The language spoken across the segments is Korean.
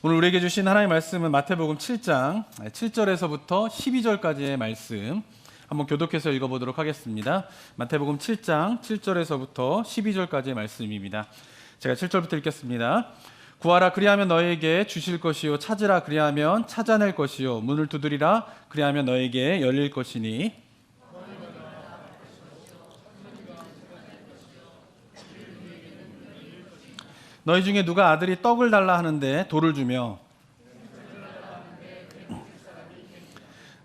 오늘 우리에게 주신 하나님의 말씀은 마태복음 7장 7절에서부터 12절까지의 말씀 한번 교독해서 읽어보도록 하겠습니다. 마태복음 7장 7절에서부터 12절까지의 말씀입니다. 제가 7절부터 읽겠습니다. 구하라 그리하면 너에게 주실 것이요 찾으라 그리하면 찾아낼 것이요 문을 두드리라 그리하면 너에게 열릴 것이니 너희 중에 누가 아들이 떡을 달라 하는데 돌을 주며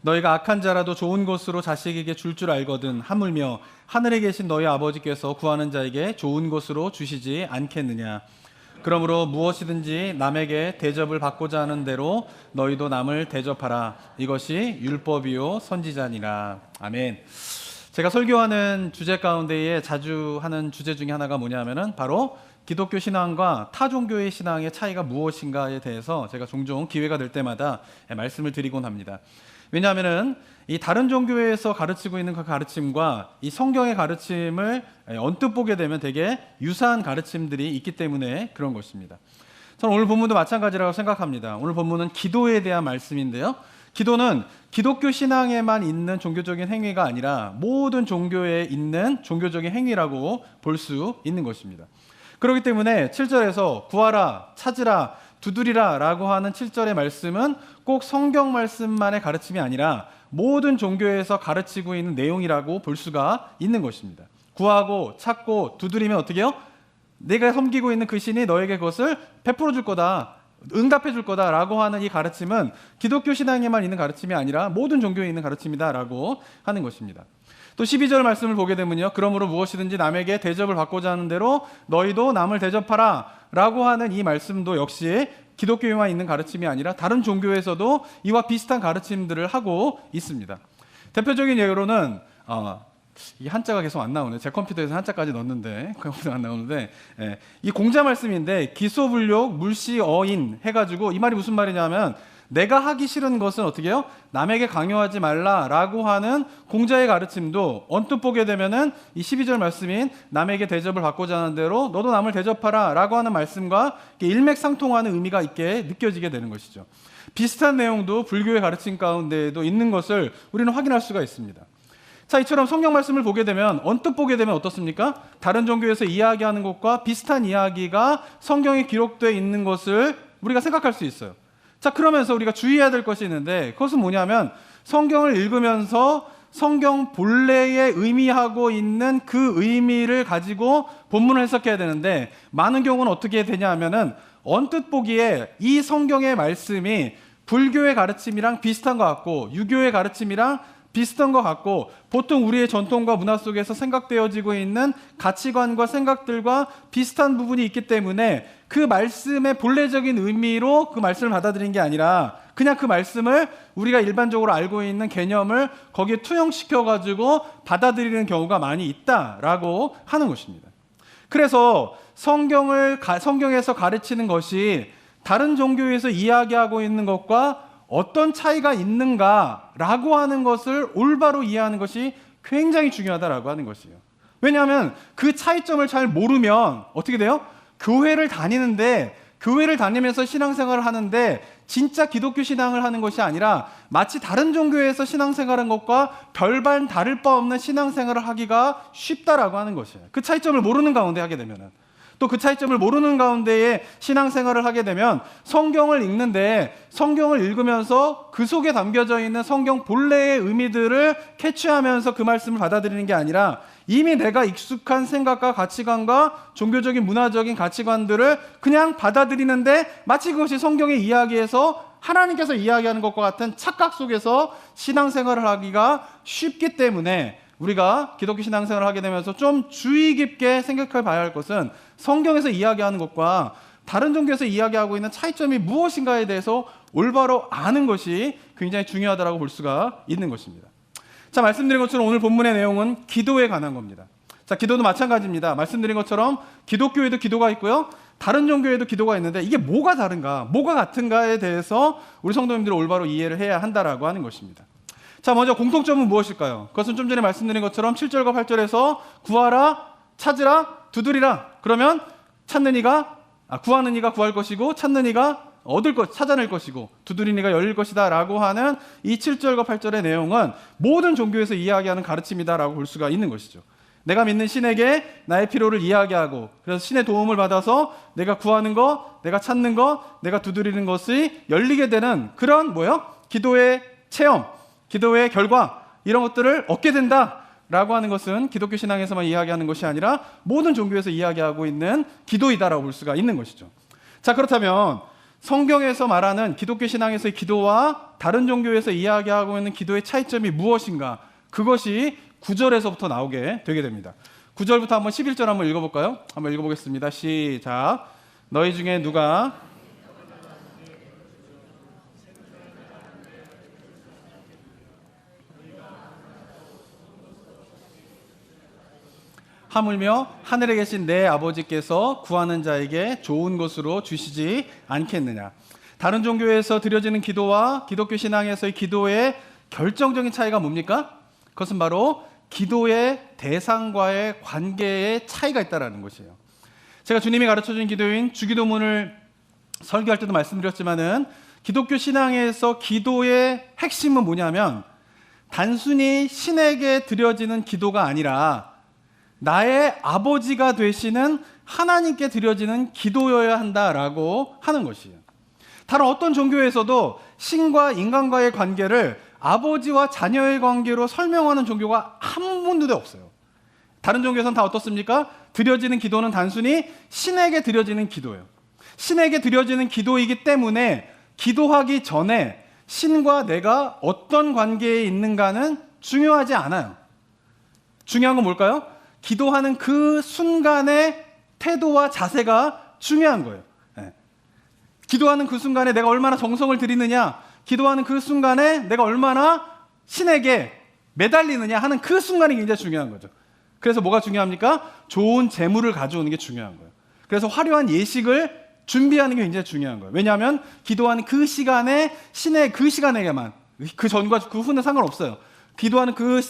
너희가 악한 자라도 좋은 것으로 자식에게 줄 줄 알거든 하물며 하늘에 계신 너희 아버지께서 구하는 자에게 좋은 것으로 주시지 않겠느냐. 그러므로 무엇이든지 남에게 대접을 받고자 하는 대로 너희도 남을 대접하라. 이것이 율법이요 선지자니라. 아멘. 제가 설교하는 주제 가운데에 자주 하는 주제 중에 하나가 뭐냐면은 바로 기독교 신앙과 타 종교의 신앙의 차이가 무엇인가에 대해서 제가 종종 기회가 될 때마다 말씀을 드리곤 합니다. 왜냐하면은 이 다른 종교에서 가르치고 있는 그 가르침과 이 성경의 가르침을 언뜻 보게 되면 되게 유사한 가르침들이 있기 때문에 그런 것입니다. 저는 오늘 본문도 마찬가지라고 생각합니다. 오늘 본문은 기도에 대한 말씀인데요. 기도는 기독교 신앙에만 있는 종교적인 행위가 아니라 모든 종교에 있는 종교적인 행위라고 볼 수 있는 것입니다. 그렇기 때문에 7절에서 구하라, 찾으라, 두드리라 라고 하는 7절의 말씀은 꼭 성경 말씀만의 가르침이 아니라 모든 종교에서 가르치고 있는 내용이라고 볼 수가 있는 것입니다. 구하고 찾고 두드리면 어떻게 해요? 내가 섬기고 있는 그 신이 너에게 그것을 베풀어 줄 거다, 응답해 줄 거다 라고 하는 이 가르침은 기독교 신앙에만 있는 가르침이 아니라 모든 종교에 있는 가르침이다 라고 하는 것입니다. 또 12절 말씀을 보게 되면요. 그러므로 무엇이든지 남에게 대접을 받고자 하는 대로 너희도 남을 대접하라 라고 하는 이 말씀도 역시 기독교에만 있는 가르침이 아니라 다른 종교에서도 이와 비슷한 가르침들을 하고 있습니다. 대표적인 예로는 이 한자가 계속 안 나오네. 제 컴퓨터에서 한자까지 넣었는데 컴퓨터가 안 나오는데 이 공자 말씀인데 기소불욕 물시어인 해가지고 이 말이 무슨 말이냐면 내가 하기 싫은 것은 어떻게 해요? 남에게 강요하지 말라라고 하는 공자의 가르침도 언뜻 보게 되면은 이 12절 말씀인 남에게 대접을 받고자 하는 대로 너도 남을 대접하라라고 하는 말씀과 일맥상통하는 의미가 있게 느껴지게 되는 것이죠. 비슷한 내용도 불교의 가르침 가운데에도 있는 것을 우리는 확인할 수가 있습니다. 자, 이처럼 성경 말씀을 보게 되면 언뜻 보게 되면 어떻습니까? 다른 종교에서 이야기하는 것과 비슷한 이야기가 성경에 기록되어 있는 것을 우리가 생각할 수 있어요. 자, 그러면서 우리가 주의해야 될 것이 있는데 그것은 뭐냐면 성경을 읽으면서 성경 본래에 의미하고 있는 그 의미를 가지고 본문을 해석해야 되는데 많은 경우는 어떻게 되냐 하면은 언뜻 보기에 이 성경의 말씀이 불교의 가르침이랑 비슷한 것 같고 유교의 가르침이랑 비슷한 것 같고 보통 우리의 전통과 문화 속에서 생각되어지고 있는 가치관과 생각들과 비슷한 부분이 있기 때문에 그 말씀의 본래적인 의미로 그 말씀을 받아들인 게 아니라 그냥 그 말씀을 우리가 일반적으로 알고 있는 개념을 거기에 투영시켜가지고 받아들이는 경우가 많이 있다라고 하는 것입니다. 그래서 성경에서 가르치는 것이 다른 종교에서 이야기하고 있는 것과 어떤 차이가 있는가라고 하는 것을 올바로 이해하는 것이 굉장히 중요하다라고 하는 것이에요. 왜냐하면 그 차이점을 잘 모르면 어떻게 돼요? 교회를 다니면서 신앙생활을 하는데 진짜 기독교 신앙을 하는 것이 아니라 마치 다른 종교에서 신앙생활한 것과 별반 다를 바 없는 신앙생활을 하기가 쉽다라고 하는 것이에요. 그 차이점을 모르는 가운데 하게 되면은 또 그 차이점을 모르는 가운데에 신앙생활을 하게 되면 성경을 읽는데 성경을 읽으면서 그 속에 담겨져 있는 성경 본래의 의미들을 캐치하면서 그 말씀을 받아들이는 게 아니라 이미 내가 익숙한 생각과 가치관과 종교적인 문화적인 가치관들을 그냥 받아들이는데 마치 그것이 성경의 이야기에서 하나님께서 이야기하는 것과 같은 착각 속에서 신앙생활을 하기가 쉽기 때문에 우리가 기독교 신앙생활을 하게 되면서 좀 주의 깊게 생각해 봐야 할 것은 성경에서 이야기하는 것과 다른 종교에서 이야기하고 있는 차이점이 무엇인가에 대해서 올바로 아는 것이 굉장히 중요하다고 볼 수가 있는 것입니다. 자, 말씀드린 것처럼 오늘 본문의 내용은 기도에 관한 겁니다. 자, 기도도 마찬가지입니다. 말씀드린 것처럼 기독교에도 기도가 있고요. 다른 종교에도 기도가 있는데 이게 뭐가 다른가, 뭐가 같은가에 대해서 우리 성도님들이 올바로 이해를 해야 한다라고 하는 것입니다. 자, 먼저 공통점은 무엇일까요? 그것은 좀 전에 말씀드린 것처럼 7절과 8절에서 구하라, 찾으라, 두드리라. 그러면 구하는 이가 구할 것이고 찾는 이가 찾아낼 것이고 두드리니가 열릴 것이다 라고 하는 이 7절과 8절의 내용은 모든 종교에서 이야기하는 가르침이다라고 볼 수가 있는 것이죠. 내가 믿는 신에게 나의 필요를 이야기하고, 그래서 신의 도움을 받아서 내가 구하는 것, 내가 찾는 것, 내가 두드리는 것이 열리게 되는 그런 기도의 체험, 기도의 결과, 이런 것들을 얻게 된다라고 하는 것은 기독교 신앙에서만 이야기하는 것이 아니라 모든 종교에서 이야기하고 있는 기도이다라고 볼 수가 있는 것이죠. 자, 그렇다면 성경에서 말하는 기독교 신앙에서의 기도와 다른 종교에서 이야기하고 있는 기도의 차이점이 무엇인가? 그것이 9절에서부터 나오게 되게 됩니다. 9절부터 한번 11절 한번 읽어볼까요? 한번 읽어보겠습니다. 시작. 너희 중에 누가 하물며 하늘에 계신 내 아버지께서 구하는 자에게 좋은 것으로 주시지 않겠느냐. 다른 종교에서 드려지는 기도와 기독교 신앙에서의 기도의 결정적인 차이가 뭡니까? 그것은 바로 기도의 대상과의 관계의 차이가 있다는 것이에요. 제가 주님이 가르쳐준 기도인 주기도문을 설교할 때도 말씀드렸지만은 기독교 신앙에서 기도의 핵심은 뭐냐면 단순히 신에게 드려지는 기도가 아니라 나의 아버지가 되시는 하나님께 드려지는 기도여야 한다라고 하는 것이에요. 다른 어떤 종교에서도 신과 인간과의 관계를 아버지와 자녀의 관계로 설명하는 종교가 한 군데도 없어요. 다른 종교에서는 다 어떻습니까? 드려지는 기도는 단순히 신에게 드려지는 기도예요. 신에게 드려지는 기도이기 때문에 기도하기 전에 신과 내가 어떤 관계에 있는가는 중요하지 않아요. 중요한 건 뭘까요? 기도하는 그 순간의 태도와 자세가 중요한 거예요. 네. 기도하는 그 순간에 내가 얼마나 정성을 들이느냐, 기도하는 그 순간에 내가 얼마나 신에게 매달리느냐 하는 그 순간이 굉장히 중요한 거죠. 그래서 뭐가 중요합니까? 좋은 재물을 가져오는 게 중요한 거예요. 그래서 화려한 예식을 준비하는 게 굉장히 중요한 거예요. 왜냐하면 기도하는 그 시간에 신의 그 시간에게만, 그 전과 그 후는 상관없어요. 기도하는 그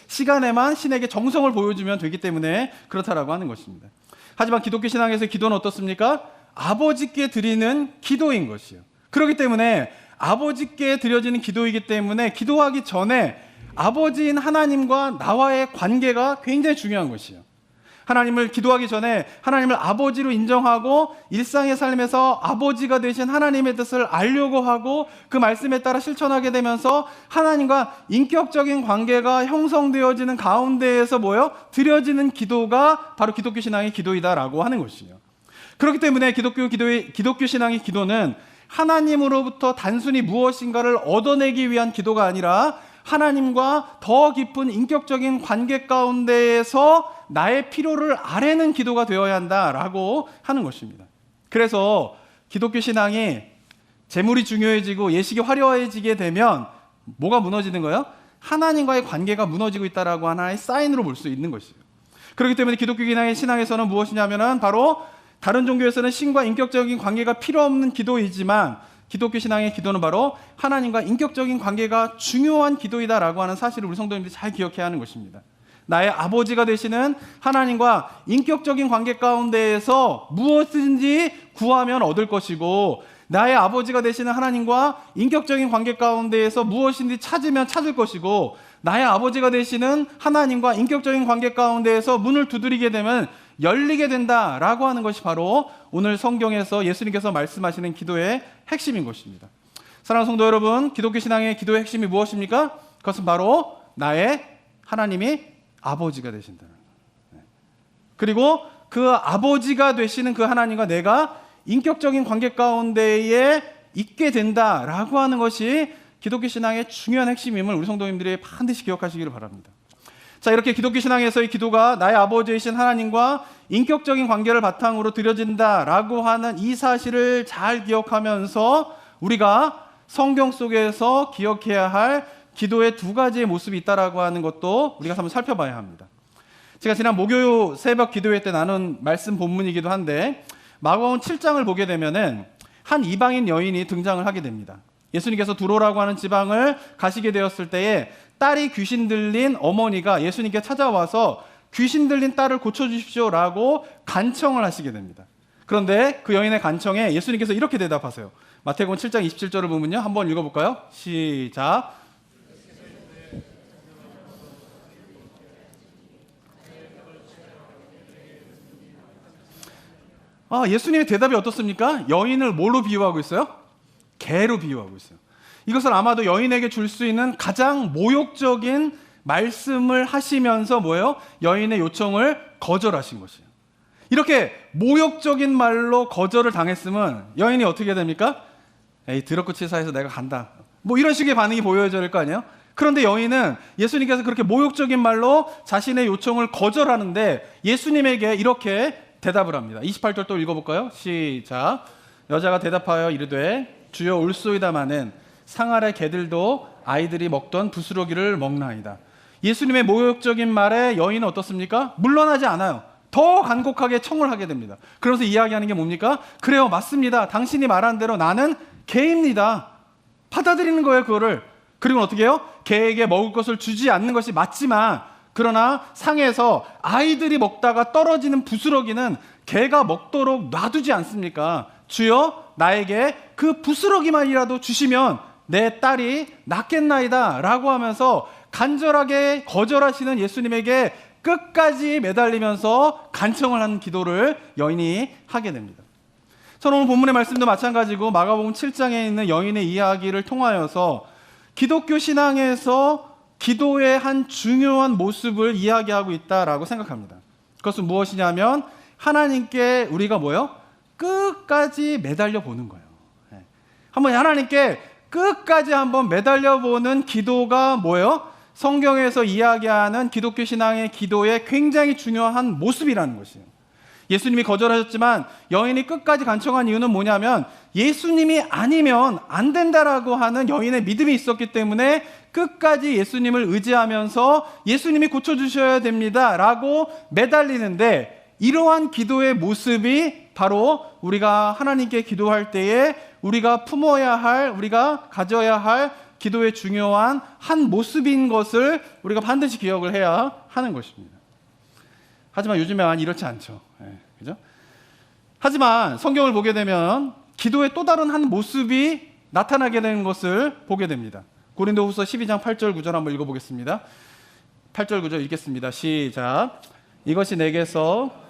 시간에만 신에게 정성을 보여주면 되기 때문에 그렇다라고 하는 것입니다. 하지만 기독교 신앙에서 기도는 어떻습니까? 아버지께 드리는 기도인 것이에요. 그렇기 때문에 아버지께 드려지는 기도이기 때문에 기도하기 전에 아버지인 하나님과 나와의 관계가 굉장히 중요한 것이에요. 하나님을 기도하기 전에 하나님을 아버지로 인정하고 일상의 삶에서 아버지가 되신 하나님의 뜻을 알려고 하고 그 말씀에 따라 실천하게 되면서 하나님과 인격적인 관계가 형성되어지는 가운데에서 드려지는 기도가 바로 기독교 신앙의 기도이다라고 하는 것이에요. 그렇기 때문에 기독교 신앙의 기도는 하나님으로부터 단순히 무엇인가를 얻어내기 위한 기도가 아니라 하나님과 더 깊은 인격적인 관계 가운데에서 나의 필요를 아뢰는 기도가 되어야 한다라고 하는 것입니다. 그래서 기독교 신앙이 재물이 중요해지고 예식이 화려해지게 되면 뭐가 무너지는 거예요? 하나님과의 관계가 무너지고 있다라고 하나의 사인으로 볼 수 있는 것이에요. 그렇기 때문에 기독교 신앙에서는 무엇이냐면은 바로 다른 종교에서는 신과 인격적인 관계가 필요 없는 기도이지만 기독교 신앙의 기도는 바로 하나님과 인격적인 관계가 중요한 기도이다라고 하는 사실을 우리 성도님들이 잘 기억해야 하는 것입니다. 나의 아버지가 되시는 하나님과 인격적인 관계 가운데에서 무엇든지 구하면 얻을 것이고 나의 아버지가 되시는 하나님과 인격적인 관계 가운데에서 무엇인지 찾으면 찾을 것이고 나의 아버지가 되시는 하나님과 인격적인 관계 가운데에서 문을 두드리게 되면 열리게 된다라고 하는 것이 바로 오늘 성경에서 예수님께서 말씀하시는 기도의 핵심인 것입니다. 사랑하는 성도 여러분, 기독교 신앙의 기도의 핵심이 무엇입니까? 그것은 바로 나의 하나님이 아버지가 되신다는 거예요. 그리고 그 아버지가 되시는 그 하나님과 내가 인격적인 관계 가운데에 있게 된다라고 하는 것이 기독교 신앙의 중요한 핵심임을 우리 성도님들이 반드시 기억하시기를 바랍니다. 자, 이렇게 기독교 신앙에서의 기도가 나의 아버지이신 하나님과 인격적인 관계를 바탕으로 드려진다라고 하는 이 사실을 잘 기억하면서 우리가 성경 속에서 기억해야 할 기도의 두 가지의 모습이 있다라고 하는 것도 우리가 한번 살펴봐야 합니다. 제가 지난 목요 새벽 기도회 때 나눈 말씀 본문이기도 한데 마가복음 7장을 보게 되면은 한 이방인 여인이 등장을 하게 됩니다. 예수님께서 두로라고 하는 지방을 가시게 되었을 때에 딸이 귀신 들린 어머니가 예수님께 찾아와서 귀신 들린 딸을 고쳐주십시오라고 간청을 하시게 됩니다. 그런데 그 여인의 간청에 예수님께서 이렇게 대답하세요. 마태복음 7장 27절을 보면요. 한번 읽어볼까요? 시작. 예수님의 대답이 어떻습니까? 여인을 뭘로 비유하고 있어요? 개로 비유하고 있어요. 이것을 아마도 여인에게 줄 수 있는 가장 모욕적인 말씀을 하시면서 뭐예요? 여인의 요청을 거절하신 것이에요. 이렇게 모욕적인 말로 거절을 당했으면 여인이 어떻게 됩니까? 에이, 더럽고 치사해서 내가 간다. 뭐 이런 식의 반응이 보여져야 될 거 아니에요? 그런데 여인은 예수님께서 그렇게 모욕적인 말로 자신의 요청을 거절하는데 예수님에게 이렇게 대답을 합니다. 28절 또 읽어볼까요? 시작. 여자가 대답하여 이르되 주여 올소이다마는 상 아래 개들도 아이들이 먹던 부스러기를 먹나이다. 예수님의 모욕적인 말에 여인은 어떻습니까? 물러나지 않아요. 더 간곡하게 청을 하게 됩니다. 그러면서 이야기하는 게 뭡니까? 그래요, 맞습니다. 당신이 말한 대로 나는 개입니다. 받아들이는 거예요, 그거를. 그리고 어떻게 해요? 개에게 먹을 것을 주지 않는 것이 맞지만, 그러나 상에서 아이들이 먹다가 떨어지는 부스러기는 개가 먹도록 놔두지 않습니까? 주여, 나에게 그 부스러기만이라도 주시면 내 딸이 낫겠나이다 라고 하면서 간절하게 거절하시는 예수님에게 끝까지 매달리면서 간청을 하는 기도를 여인이 하게 됩니다. 저는 오늘 본문의 말씀도 마찬가지고 마가복음 7장에 있는 여인의 이야기를 통하여서 기독교 신앙에서 기도의 한 중요한 모습을 이야기하고 있다라고 생각합니다. 그것은 무엇이냐면 하나님께 우리가 뭐예요? 끝까지 매달려 보는 거예요. 한번 하나님께 끝까지 한번 매달려 보는 기도가 뭐예요? 성경에서 이야기하는 기독교 신앙의 기도의 굉장히 중요한 모습이라는 것이에요. 예수님이 거절하셨지만 여인이 끝까지 간청한 이유는 뭐냐면 예수님이 아니면 안 된다라고 하는 여인의 믿음이 있었기 때문에 끝까지 예수님을 의지하면서 예수님이 고쳐주셔야 됩니다 라고 매달리는데, 이러한 기도의 모습이 바로 우리가 하나님께 기도할 때에 우리가 품어야 할, 우리가 가져야 할 기도의 중요한 한 모습인 것을 우리가 반드시 기억을 해야 하는 것입니다. 하지만 요즘에 많이 이렇지 않죠. 그죠? 하지만 성경을 보게 되면 기도의 또 다른 한 모습이 나타나게 되는 것을 보게 됩니다. 고린도후서 12장 8절 9절 한번 읽어보겠습니다. 8절 9절 읽겠습니다. 시작. 이것이 내게서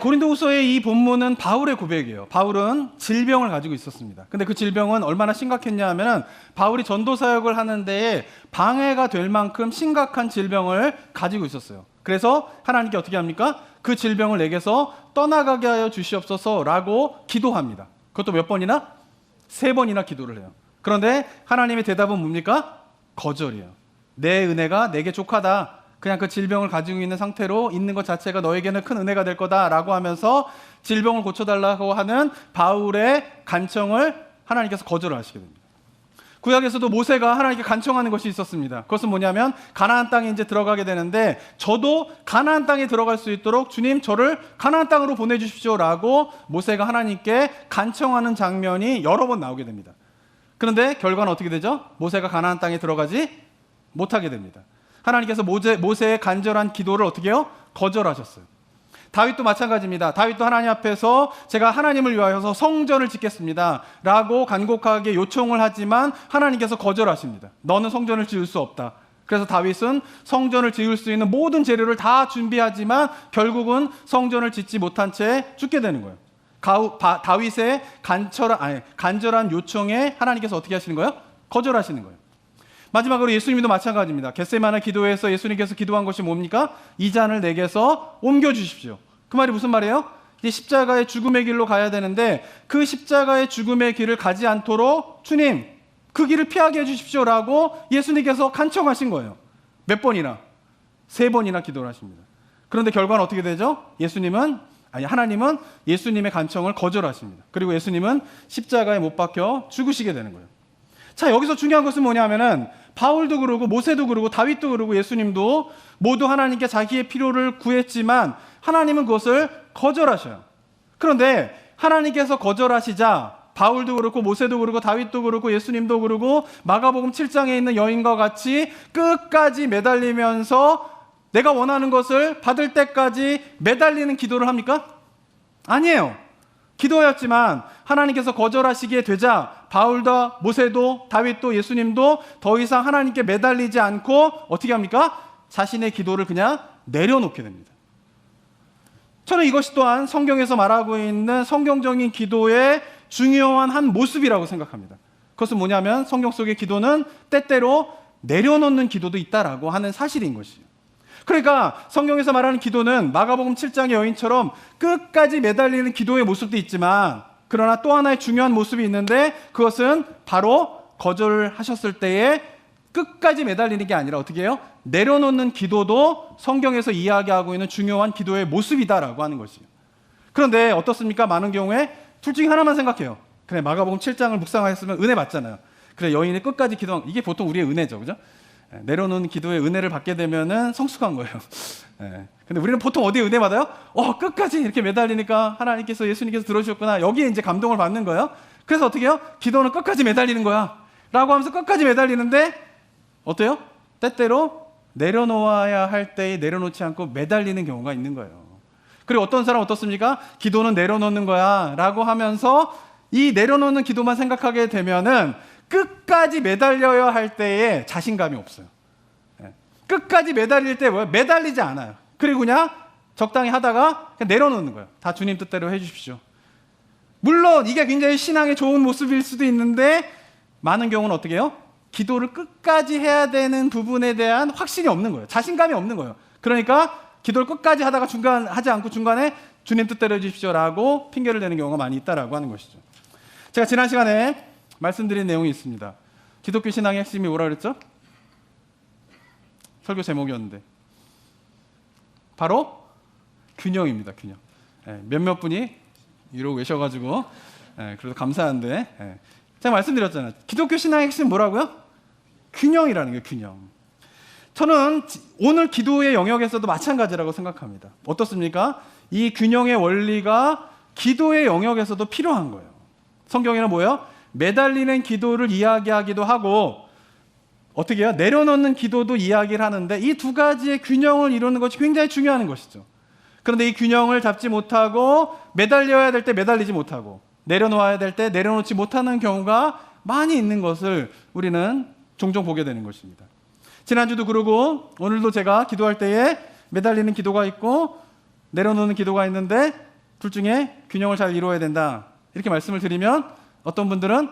고린도후서의 이 본문은 바울의 고백이에요. 바울은 질병을 가지고 있었습니다. 근데 그 질병은 얼마나 심각했냐 하면 바울이 전도 사역을 하는 데에 방해가 될 만큼 심각한 질병을 가지고 있었어요. 그래서 하나님께 어떻게 합니까? 그 질병을 내게서 떠나가게 하여 주시옵소서라고 기도합니다. 그것도 몇 번이나? 3번이나 기도를 해요. 그런데 하나님의 대답은 뭡니까? 거절이에요. 내 은혜가 내게 족하다. 그냥 그 질병을 가지고 있는 상태로 있는 것 자체가 너에게는 큰 은혜가 될 거다라고 하면서 질병을 고쳐달라고 하는 바울의 간청을 하나님께서 거절을 하시게 됩니다. 구약에서도 모세가 하나님께 간청하는 것이 있었습니다. 그것은 뭐냐면 가나안 땅에 이제 들어가게 되는데 저도 가나안 땅에 들어갈 수 있도록 주님 저를 가나안 땅으로 보내주십시오라고 모세가 하나님께 간청하는 장면이 여러 번 나오게 됩니다. 그런데 결과는 어떻게 되죠? 모세가 가나안 땅에 들어가지 못하게 됩니다. 하나님께서 모세의 간절한 기도를 어떻게 해요? 거절하셨어요. 다윗도 마찬가지입니다. 다윗도 하나님 앞에서 제가 하나님을 위하여서 성전을 짓겠습니다 라고 간곡하게 요청을 하지만 하나님께서 거절하십니다. 너는 성전을 지을 수 없다. 그래서 다윗은 성전을 지을 수 있는 모든 재료를 다 준비하지만 결국은 성전을 짓지 못한 채 죽게 되는 거예요. 다윗의 간절한 요청에 하나님께서 어떻게 하시는 거예요? 거절하시는 거예요. 마지막으로 예수님도 마찬가지입니다. 겟세마네 기도에서 예수님께서 기도한 것이 뭡니까? 이 잔을 내게서 옮겨주십시오. 그 말이 무슨 말이에요? 이제 십자가의 죽음의 길로 가야 되는데 그 십자가의 죽음의 길을 가지 않도록 주님 그 길을 피하게 해주십시오 라고 예수님께서 간청하신 거예요. 몇 번이나? 3번이나 기도를 하십니다. 그런데 결과는 어떻게 되죠? 하나님은 예수님의 간청을 거절하십니다. 그리고 예수님은 십자가에 못 박혀 죽으시게 되는 거예요. 자, 여기서 중요한 것은 뭐냐면은 바울도 그러고 모세도 그러고 다윗도 그러고 예수님도 모두 하나님께 자기의 필요를 구했지만 하나님은 그것을 거절하셔요. 그런데 하나님께서 거절하시자 바울도 그렇고 모세도 그렇고 다윗도 그렇고 예수님도 그렇고 마가복음 7장에 있는 여인과 같이 끝까지 매달리면서 내가 원하는 것을 받을 때까지 매달리는 기도를 합니까? 아니에요. 기도였지만 하나님께서 거절하시게 되자 바울도 모세도 다윗도 예수님도 더 이상 하나님께 매달리지 않고 어떻게 합니까? 자신의 기도를 그냥 내려놓게 됩니다. 저는 이것이 또한 성경에서 말하고 있는 성경적인 기도의 중요한 한 모습이라고 생각합니다. 그것은 뭐냐면 성경 속의 기도는 때때로 내려놓는 기도도 있다라고 하는 사실인 것이에요. 그러니까 성경에서 말하는 기도는 마가복음 7장의 여인처럼 끝까지 매달리는 기도의 모습도 있지만 그러나 또 하나의 중요한 모습이 있는데 그것은 바로 거절하셨을 때에 끝까지 매달리는 게 아니라 어떻게 해요? 내려놓는 기도도 성경에서 이야기하고 있는 중요한 기도의 모습이다라고 하는 것이에요. 그런데 어떻습니까? 많은 경우에 둘 중에 하나만 생각해요. 그래, 마가복음 7장을 묵상하셨으면 은혜 받잖아요. 그래, 여인이 끝까지 기도한, 이게 보통 우리의 은혜죠. 그죠? 내려놓는 기도의 은혜를 받게 되면은 성숙한 거예요. 근데 우리는 보통 어디에 은혜 받아요? 끝까지 이렇게 매달리니까 하나님께서 예수님께서 들어주셨구나. 여기에 이제 감동을 받는 거예요. 그래서 어떻게 해요? 기도는 끝까지 매달리는 거야. 라고 하면서 끝까지 매달리는데 어때요? 때때로 내려놓아야 할 때에 내려놓지 않고 매달리는 경우가 있는 거예요. 그리고 어떤 사람 어떻습니까? 기도는 내려놓는 거야 라고 하면서 이 내려놓는 기도만 생각하게 되면은 끝까지 매달려야 할 때에 자신감이 없어요. 끝까지 매달릴 때 뭐예요? 매달리지 않아요. 그리고 그냥 적당히 하다가 그냥 내려놓는 거예요. 다 주님 뜻대로 해주십시오. 물론 이게 굉장히 신앙의 좋은 모습일 수도 있는데 많은 경우는 어떻게 해요? 기도를 끝까지 해야 되는 부분에 대한 확신이 없는 거예요. 자신감이 없는 거예요. 그러니까 기도를 끝까지 하다가 하지 않고 중간에 주님 뜻대로 해주십시오라고 핑계를 대는 경우가 많이 있다라고 하는 것이죠. 제가 지난 시간에 말씀드린 내용이 있습니다. 기독교 신앙의 핵심이 뭐라 그랬죠? 설교 제목이었는데 바로 균형입니다. 균형. 몇몇 분이 이러고 계셔가지고 그래도 감사한데 제가 말씀드렸잖아요. 기독교 신앙의 핵심은 뭐라고요? 균형이라는 거예요. 균형. 저는 오늘 기도의 영역에서도 마찬가지라고 생각합니다. 어떻습니까? 이 균형의 원리가 기도의 영역에서도 필요한 거예요. 성경에는 뭐예요? 매달리는 기도를 이야기하기도 하고 어떻게 해요? 내려놓는 기도도 이야기를 하는데 이 두 가지의 균형을 이루는 것이 굉장히 중요한 것이죠. 그런데 이 균형을 잡지 못하고 매달려야 될 때 매달리지 못하고 내려놓아야 될 때 내려놓지 못하는 경우가 많이 있는 것을 우리는 종종 보게 되는 것입니다. 지난주도 그러고 오늘도 제가 기도할 때에 매달리는 기도가 있고 내려놓는 기도가 있는데 둘 중에 균형을 잘 이루어야 된다. 이렇게 말씀을 드리면 어떤 분들은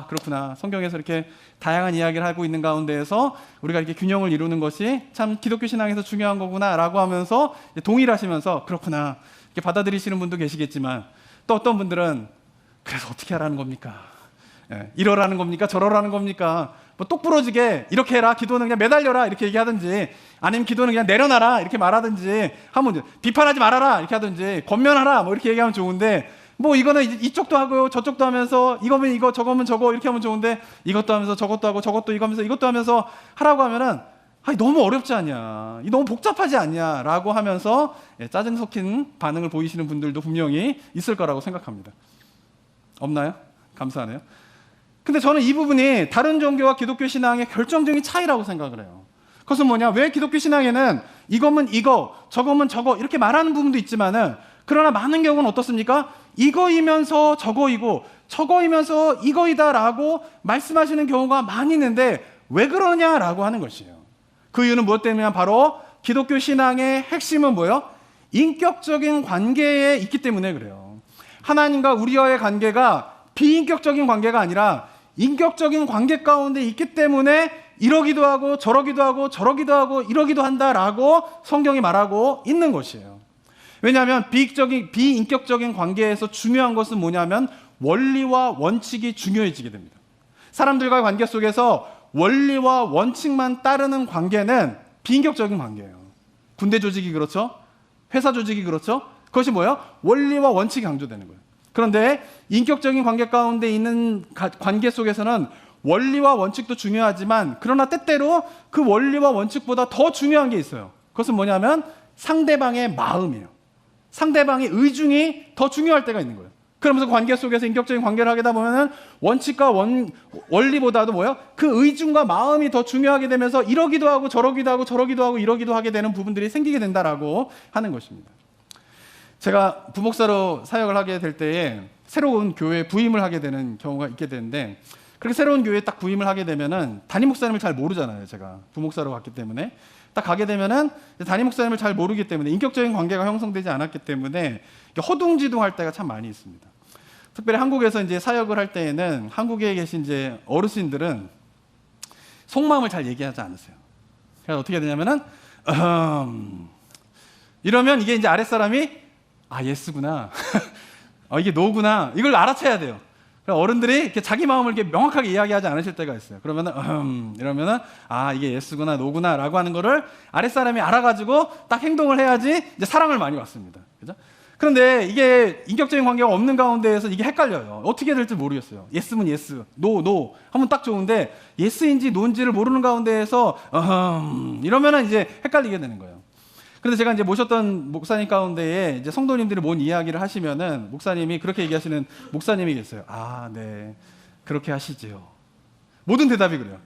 그렇구나. 성경에서 이렇게 다양한 이야기를 하고 있는 가운데에서 우리가 이렇게 균형을 이루는 것이 참 기독교 신앙에서 중요한 거구나 라고 하면서 동의를 하시면서 그렇구나. 이렇게 받아들이시는 분도 계시겠지만 또 어떤 분들은 그래서 어떻게 하라는 겁니까? 이러라는 겁니까? 저러라는 겁니까? 뭐 똑부러지게 이렇게 해라. 기도는 그냥 매달려라. 이렇게 얘기하든지 아니면 기도는 그냥 내려놔라. 이렇게 말하든지 하면 비판하지 말아라. 이렇게 하든지 권면하라. 뭐 이렇게 얘기하면 좋은데 뭐 이거는 이쪽도 하고 저쪽도 하면서 이거면 이거 저거면 저거 이렇게 하면 좋은데 이것도 하면서 저것도 하고 저것도 이거 하면서 이것도 하면서 하라고 하면은 너무 어렵지 않냐, 너무 복잡하지 않냐 라고 하면서 짜증 섞인 반응을 보이시는 분들도 분명히 있을 거라고 생각합니다. 없나요? 감사하네요. 근데 저는 이 부분이 다른 종교와 기독교 신앙의 결정적인 차이라고 생각을 해요. 그것은 뭐냐? 왜 기독교 신앙에는 이거면 이거, 저거면 저거 이렇게 말하는 부분도 있지만은 그러나 많은 경우는 어떻습니까? 이거이면서 저거이고 저거이면서 이거이다라고 말씀하시는 경우가 많이 있는데 왜 그러냐라고 하는 것이에요. 그 이유는 무엇 때문이냐? 바로 기독교 신앙의 핵심은 뭐예요? 인격적인 관계에 있기 때문에 그래요. 하나님과 우리와의 관계가 비인격적인 관계가 아니라 인격적인 관계 가운데 있기 때문에 이러기도 하고 저러기도 하고 저러기도 하고 이러기도 한다라고 성경이 말하고 있는 것이에요. 왜냐하면 비인격적인 관계에서 중요한 것은 뭐냐면 원리와 원칙이 중요해지게 됩니다. 사람들과의 관계 속에서 원리와 원칙만 따르는 관계는 비인격적인 관계예요. 군대 조직이 그렇죠? 회사 조직이 그렇죠? 그것이 뭐예요? 원리와 원칙이 강조되는 거예요. 그런데 인격적인 관계 가운데 있는 관계 속에서는 원리와 원칙도 중요하지만 그러나 때때로 그 원리와 원칙보다 더 중요한 게 있어요. 그것은 뭐냐면 상대방의 마음이에요. 상대방의 의중이 더 중요할 때가 있는 거예요. 그러면서 관계 속에서 인격적인 관계를 하게 되다 보면은 원칙과 원리보다도 뭐예요? 그 의중과 마음이 더 중요하게 되면서 이러기도 하고 저러기도 하고 저러기도 하고 이러기도 하게 되는 부분들이 생기게 된다라고 하는 것입니다. 제가 부목사로 사역을 하게 될 때에 새로운 교회에 부임을 하게 되는 경우가 있게 되는데, 그렇게 새로운 교회에 딱 부임을 하게 되면은 담임 목사님을 잘 모르잖아요. 제가 부목사로 갔기 때문에 딱 가게 되면은 담임 목사님을 잘 모르기 때문에 인격적인 관계가 형성되지 않았기 때문에 허둥지둥할 때가 참 많이 있습니다. 특별히 한국에서 이제 사역을 할 때에는 한국에 계신 이제 어르신들은 속마음을 잘 얘기하지 않으세요. 그래서 어떻게 되냐면은 이러면 이게 이제 아랫사람이 예스구나 이게 노구나 이걸 알아채야 돼요. 어른들이 이렇게 자기 마음을 이렇게 명확하게 이야기하지 않으실 때가 있어요. 그러면은 이러면은 이게 예스구나 노구나라고 하는 거를 아랫사람이 알아가지고 딱 행동을 해야지 이제 사랑을 많이 받습니다. 그죠? 그런데 이게 인격적인 관계가 없는 가운데에서 이게 헷갈려요. 어떻게 될지 모르겠어요. 예스면 예스, 노 하면 딱 좋은데 예스인지 노인지를 모르는 가운데에서 이러면은 이제 헷갈리게 되는 거예요. 그런데 제가 이제 모셨던 목사님 가운데에 이제 성도님들이 뭔 이야기를 하시면은 목사님이 그렇게 얘기하시는 목사님이 계세요. 네. 그렇게 하시지요. 모든 대답이 그래요.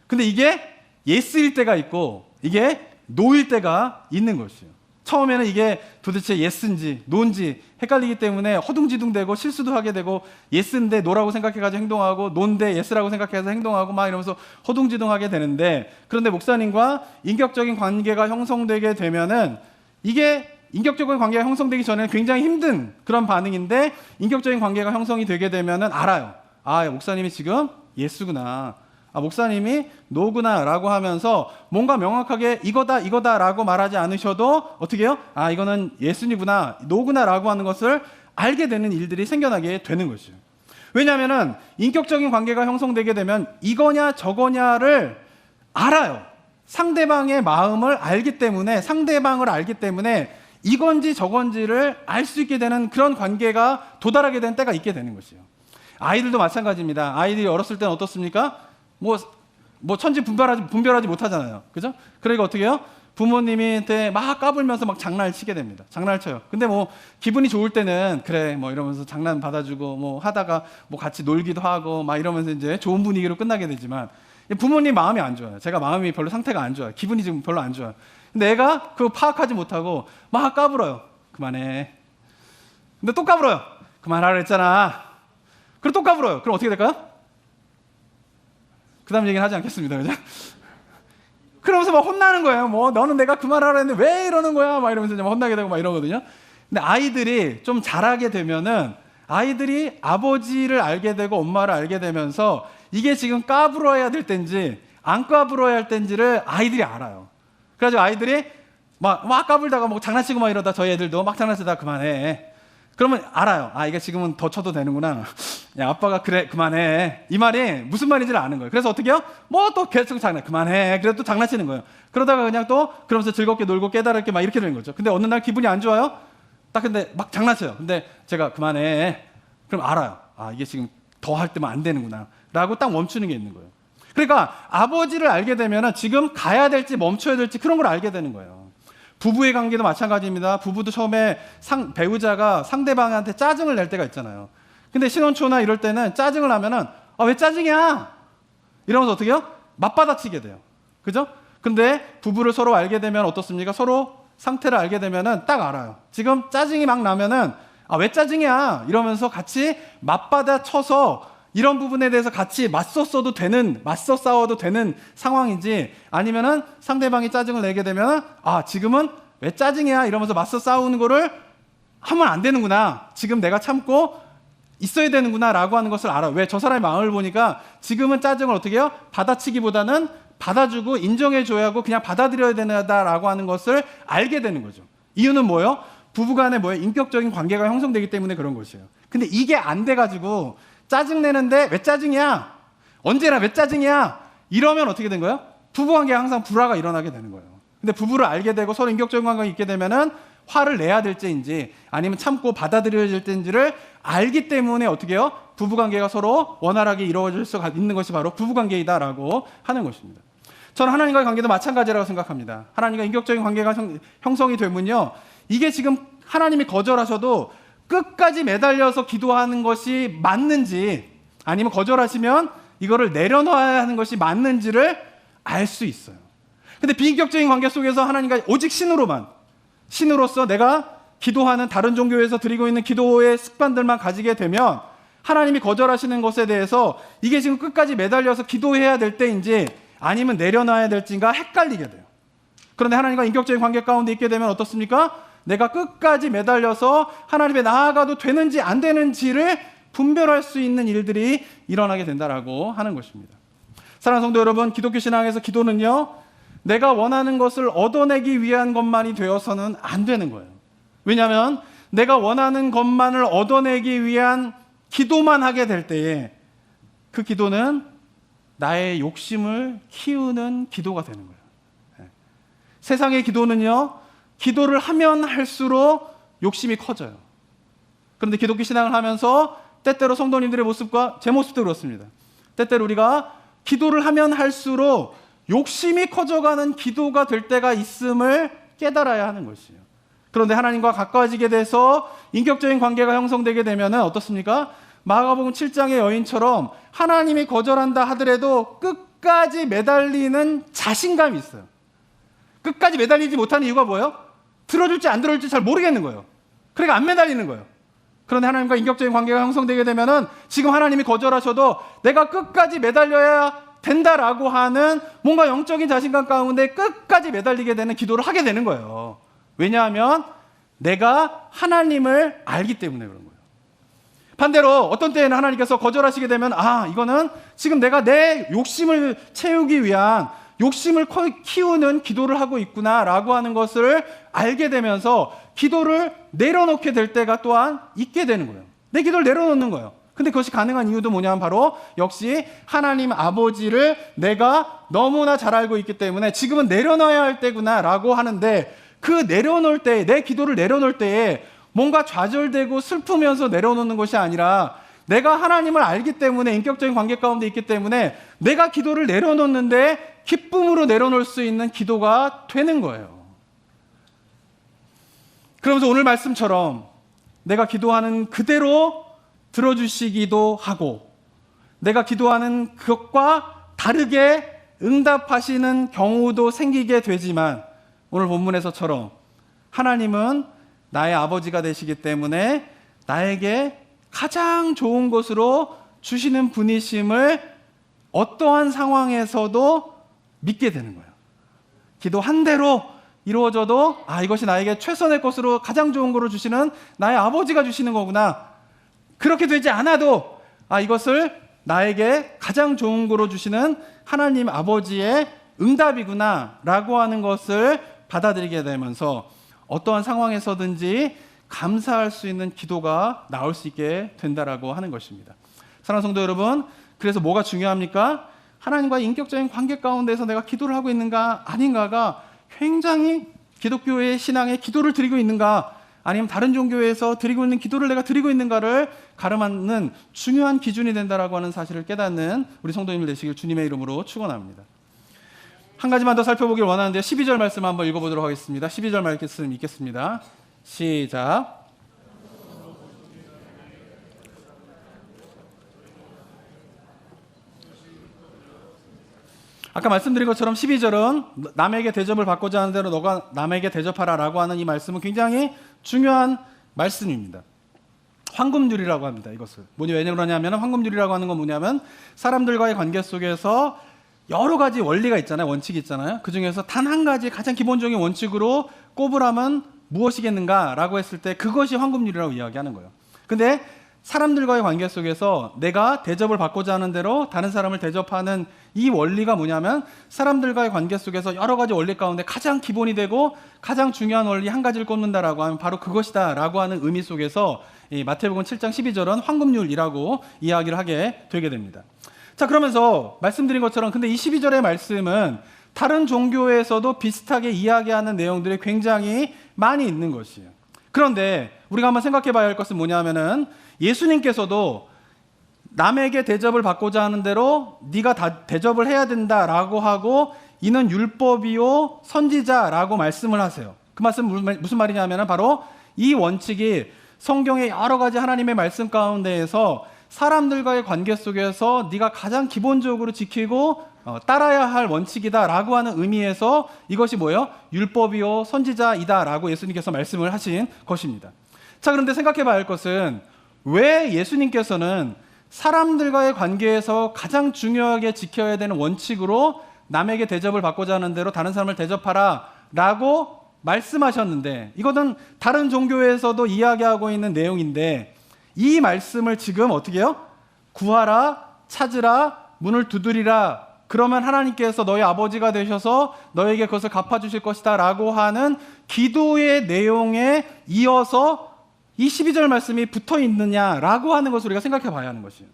근데 이게 예스일 때가 있고 이게 노일 때가 있는 것이에요. 처음에는 이게 도대체 예스인지 노인지 헷갈리기 때문에 허둥지둥되고 실수도 하게 되고 예스인데 노라고 생각해가지고 행동하고 노인데 예스라고 생각해서 행동하고 막 이러면서 허둥지둥하게 되는데, 그런데 목사님과 인격적인 관계가 형성되게 되면은 이게 인격적인 관계가 형성되기 전에는 굉장히 힘든 그런 반응인데 인격적인 관계가 형성이 되게 되면은 알아요. 목사님이 지금 예스구나. 목사님이 노구나 라고 하면서 뭔가 명확하게 이거다 라고 말하지 않으셔도 어떻게 해요? 이거는 예수니구나 노구나 라고 하는 것을 알게 되는 일들이 생겨나게 되는 것이죠. 왜냐하면 인격적인 관계가 형성되게 되면 이거냐 저거냐를 알아요. 상대방의 마음을 알기 때문에, 상대방을 알기 때문에 이건지 저건지를 알 수 있게 되는 그런 관계가 도달하게 된 때가 있게 되는 것이에요. 아이들도 마찬가지입니다. 아이들이 어렸을 때는 어떻습니까? 뭐 천지 분별하지 못하잖아요. 그죠? 그러니까 어떻게 해요? 부모님한테 막 까불면서 막 장난을 치게 됩니다. 장난을 쳐요. 근데 뭐 기분이 좋을 때는 그래 뭐 이러면서 장난 받아주고 뭐 하다가 뭐 같이 놀기도 하고 막 이러면서 이제 좋은 분위기로 끝나게 되지만 부모님 마음이 안 좋아요. 제가 마음이 별로 상태가 안 좋아요. 기분이 지금 별로 안 좋아요. 근데 애가 그거 파악하지 못하고 막 까불어요. 그만해. 근데 또 까불어요. 그만하라 그랬잖아. 그리고 또 까불어요. 그럼 어떻게 될까요? 그 다음 얘기는 하지 않겠습니다. 그죠? 그러면서 막 혼나는 거예요. 너는 내가 그만하라 했는데 왜 이러는 거야? 막 이러면서 이제 막 혼나게 되고 막 이러거든요. 근데 아이들이 좀 자라게 되면은 아이들이 아버지를 알게 되고 엄마를 알게 되면서 이게 지금 까불어야 될 때인지 안 까불어야 할 때인지를 아이들이 알아요. 그래가지고 아이들이 막 까불다가 뭐 장난치고 막 이러다 저희 애들도 막 장난치다가 그만해. 그러면 알아요. 이게 지금은 더 쳐도 되는구나. 야, 아빠가 그래, 그만해. 이 말이 무슨 말인지를 아는 거예요. 그래서 어떻게 해요? 또 계속 그만해. 그래도 또 장난치는 거예요. 그러다가 그냥 또 그러면서 즐겁게 놀고 깨달을게 막 이렇게 되는 거죠. 근데 어느 날 기분이 안 좋아요? 근데 막 장난쳐요. 근데 제가 그만해. 그럼 알아요. 이게 지금 더 할 때만 안 되는구나. 라고 딱 멈추는 게 있는 거예요. 그러니까 아버지를 알게 되면 지금 가야 될지 멈춰야 될지 그런 걸 알게 되는 거예요. 부부의 관계도 마찬가지입니다. 부부도 처음에 배우자가 상대방한테 짜증을 낼 때가 있잖아요. 근데 신혼초나 이럴 때는 짜증을 하면은 왜 짜증이야? 이러면서 어떻게 해요? 맞받아치게 돼요. 그죠? 근데 부부를 서로 알게 되면 어떻습니까? 서로 상태를 알게 되면은 딱 알아요. 지금 짜증이 막 나면은 왜 짜증이야? 이러면서 같이 맞받아쳐서 이런 부분에 대해서 같이 맞서 싸워도 되는 상황인지, 아니면은 상대방이 짜증을 내게 되면 지금은 왜 짜증이야? 이러면서 맞서 싸우는 거를 하면 안 되는구나. 지금 내가 참고 있어야 되는구나 라고 하는 것을 알아요. 왜? 저 사람의 마음을 보니까 지금은 짜증을 어떻게 해요? 받아치기보다는 받아주고 인정해줘야 하고 그냥 받아들여야 된다라고 하는 것을 알게 되는 거죠. 이유는 뭐예요? 부부간에 인격적인 관계가 형성되기 때문에 그런 것이에요. 근데 이게 안 돼가지고 짜증내는데 왜 짜증이야? 언제나 왜 짜증이야? 이러면 어떻게 된 거예요? 부부관계에 항상 불화가 일어나게 되는 거예요. 근데 부부를 알게 되고 서로 인격적인 관계가 있게 되면은 화를 내야 될 때인지 아니면 참고 받아들여야 될 때인지를 알기 때문에 어떻게 해요? 부부관계가 서로 원활하게 이루어질 수 있는 것이 바로 부부관계이다라고 하는 것입니다. 저는 하나님과의 관계도 마찬가지라고 생각합니다. 하나님과 인격적인 관계가 형성이 되면요, 이게 지금 하나님이 거절하셔도 끝까지 매달려서 기도하는 것이 맞는지, 아니면 거절하시면 이거를 내려놓아야 하는 것이 맞는지를 알 수 있어요. 근데 비인격적인 관계 속에서 하나님과 오직 신으로서 내가 기도하는, 다른 종교에서 드리고 있는 기도의 습관들만 가지게 되면 하나님이 거절하시는 것에 대해서 이게 지금 끝까지 매달려서 기도해야 될 때인지 아니면 내려놔야 될지가 헷갈리게 돼요. 그런데 하나님과 인격적인 관계 가운데 있게 되면 어떻습니까? 내가 끝까지 매달려서 하나님에 나아가도 되는지 안 되는지를 분별할 수 있는 일들이 일어나게 된다라고 하는 것입니다. 사랑하는 성도 여러분, 기독교 신앙에서 기도는요, 내가 원하는 것을 얻어내기 위한 것만이 되어서는 안 되는 거예요. 왜냐하면 내가 원하는 것만을 얻어내기 위한 기도만 하게 될 때에 그 기도는 나의 욕심을 키우는 기도가 되는 거예요. 세상의 기도는요, 기도를 하면 할수록 욕심이 커져요. 그런데 기독교 신앙을 하면서 때때로 성도님들의 모습과 제 모습도 그렇습니다. 때때로 우리가 기도를 하면 할수록 욕심이 커져가는 기도가 될 때가 있음을 깨달아야 하는 것이에요. 그런데 하나님과 가까워지게 돼서 인격적인 관계가 형성되게 되면 어떻습니까? 마가복음 7장의 여인처럼 하나님이 거절한다 하더라도 끝까지 매달리는 자신감이 있어요. 끝까지 매달리지 못하는 이유가 뭐예요? 들어줄지 안 들어줄지 잘 모르겠는 거예요. 그러니까 안 매달리는 거예요. 그런데 하나님과 인격적인 관계가 형성되게 되면 지금 하나님이 거절하셔도 내가 끝까지 매달려야 된다라고 하는 뭔가 영적인 자신감 가운데 끝까지 매달리게 되는 기도를 하게 되는 거예요. 왜냐하면 내가 하나님을 알기 때문에 그런 거예요. 반대로 어떤 때에는 하나님께서 거절하시게 되면 이거는 지금 내가 내 욕심을 채우기 위한, 욕심을 키우는 기도를 하고 있구나라고 하는 것을 알게 되면서 기도를 내려놓게 될 때가 또한 있게 되는 거예요. 내 기도를 내려놓는 거예요. 근데 그것이 가능한 이유도 뭐냐면 바로 역시 하나님 아버지를 내가 너무나 잘 알고 있기 때문에 지금은 내려놔야 할 때구나라고 하는데, 그 내려놓을 때, 내 기도를 내려놓을 때에 뭔가 좌절되고 슬프면서 내려놓는 것이 아니라 내가 하나님을 알기 때문에, 인격적인 관계 가운데 있기 때문에 내가 기도를 내려놓는데 기쁨으로 내려놓을 수 있는 기도가 되는 거예요. 그러면서 오늘 말씀처럼 내가 기도하는 그대로 들어주시기도 하고, 내가 기도하는 그것과 다르게 응답하시는 경우도 생기게 되지만, 오늘 본문에서처럼 하나님은 나의 아버지가 되시기 때문에 나에게 가장 좋은 것으로 주시는 분이심을 어떠한 상황에서도 믿게 되는 거예요. 기도한 대로 이루어져도 이것이 나에게 최선의 것으로 가장 좋은 것으로 주시는 나의 아버지가 주시는 거구나. 그렇게 되지 않아도 이것을 나에게 가장 좋은 것으로 주시는 하나님 아버지의 응답이구나 라고 하는 것을 받아들이게 되면서 어떠한 상황에서든지 감사할 수 있는 기도가 나올 수 있게 된다라고 하는 것입니다. 사랑하는 성도 여러분, 그래서 뭐가 중요합니까? 하나님과의 인격적인 관계 가운데서 내가 기도를 하고 있는가 아닌가가 굉장히 기독교의 신앙에 기도를 드리고 있는가, 아니면 다른 종교에서 드리고 있는 기도를 내가 드리고 있는가를 가름하는 중요한 기준이 된다라고 하는 사실을 깨닫는 우리 성도님들 되시길 주님의 이름으로 축원합니다. 한 가지만 더 살펴보길 원하는데 12절 말씀 한번 읽어보도록 하겠습니다. 12절 말씀 읽겠습니다. 시작. 아까 말씀드린 것처럼 12절은 남에게 대접을 받고자 하는 대로 너가 남에게 대접하라 라고 하는 이 말씀은 굉장히 중요한 말씀입니다. 황금률이라고 합니다. 이것을 왜 그러냐면, 황금률이라고 하는 건 뭐냐면 사람들과의 관계 속에서 여러 가지 원리가 있잖아요. 원칙이 있잖아요. 그 중에서 단 한 가지 가장 기본적인 원칙으로 꼽으라면 무엇이겠는가 라고 했을 때 그것이 황금률이라고 이야기하는 거예요. 근데 사람들과의 관계 속에서 내가 대접을 받고자 하는 대로 다른 사람을 대접하는 이 원리가 뭐냐면, 사람들과의 관계 속에서 여러 가지 원리 가운데 가장 기본이 되고 가장 중요한 원리 한 가지를 꼽는다라고 하면 바로 그것이다 라고 하는 의미 속에서 이 마태복음 7장 12절은 황금률이라고 이야기를 하게 되게 됩니다. 자, 그러면서 말씀드린 것처럼 근데 이 12절의 말씀은 다른 종교에서도 비슷하게 이야기하는 내용들이 굉장히 많이 있는 것이에요. 그런데 우리가 한번 생각해 봐야 할 것은 뭐냐면은, 예수님께서도 남에게 대접을 받고자 하는 대로 네가 다 대접을 해야 된다라고 하고, 이는 율법이요 선지자라고 말씀을 하세요. 그 말씀은 무슨 말이냐면 바로 이 원칙이 성경의 여러 가지 하나님의 말씀 가운데에서 사람들과의 관계 속에서 네가 가장 기본적으로 지키고 따라야 할 원칙이다라고 하는 의미에서 이것이 뭐예요? 율법이요 선지자이다라고 예수님께서 말씀을 하신 것입니다. 자, 그런데 생각해 봐야 할 것은 왜 예수님께서는 사람들과의 관계에서 가장 중요하게 지켜야 되는 원칙으로 남에게 대접을 받고자 하는 대로 다른 사람을 대접하라 라고 말씀하셨는데, 이것은 다른 종교에서도 이야기하고 있는 내용인데 이 말씀을 지금 어떻게 해요? 구하라, 찾으라, 문을 두드리라, 그러면 하나님께서 너희 아버지가 되셔서 너에게 그것을 갚아주실 것이다 라고 하는 기도의 내용에 이어서 이 12절 말씀이 붙어 있느냐라고 하는 것을 우리가 생각해 봐야 하는 것이에요.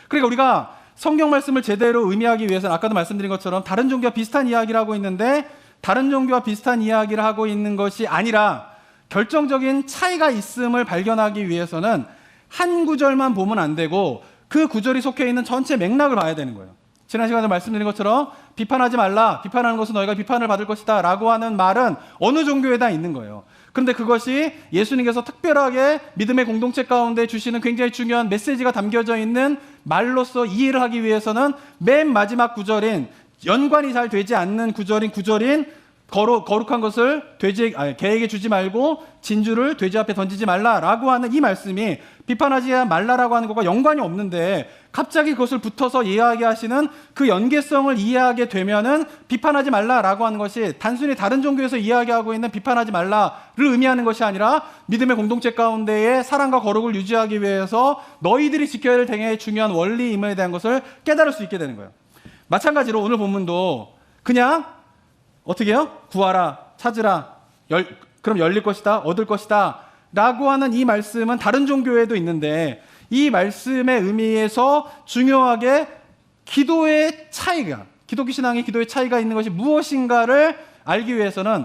그러니까 우리가 성경 말씀을 제대로 의미하기 위해서는 아까도 말씀드린 것처럼 다른 종교와 비슷한 이야기를 하고 있는데, 다른 종교와 비슷한 이야기를 하고 있는 것이 아니라 결정적인 차이가 있음을 발견하기 위해서는 한 구절만 보면 안 되고 그 구절이 속해 있는 전체 맥락을 봐야 되는 거예요. 지난 시간에 말씀드린 것처럼 비판하지 말라, 비판하는 것은 너희가 비판을 받을 것이다 라고 하는 말은 어느 종교에다 있는 거예요. 그런데 그것이 예수님께서 특별하게 믿음의 공동체 가운데 주시는 굉장히 중요한 메시지가 담겨져 있는 말로서 이해를 하기 위해서는 맨 마지막 구절인, 연관이 잘 되지 않는 구절인 거룩한 것을 개에게 주지 말고 진주를 돼지 앞에 던지지 말라라고 하는 이 말씀이 비판하지 말라라고 하는 것과 연관이 없는데 갑자기 그것을 붙어서 이야기하시는 그 연계성을 이해하게 되면은 비판하지 말라라고 하는 것이 단순히 다른 종교에서 이야기하고 있는 비판하지 말라를 의미하는 것이 아니라 믿음의 공동체 가운데의 사랑과 거룩을 유지하기 위해서 너희들이 지켜야 될 굉장히 중요한 원리임에 대한 것을 깨달을 수 있게 되는 거예요. 마찬가지로 오늘 본문도 그냥 어떻게 해요? 구하라, 찾으라, 그럼 열릴 것이다, 얻을 것이다 라고 하는 이 말씀은 다른 종교에도 있는데, 이 말씀의 의미에서 중요하게 기도의 차이가, 기독교 신앙의 기도의 차이가 있는 것이 무엇인가를 알기 위해서는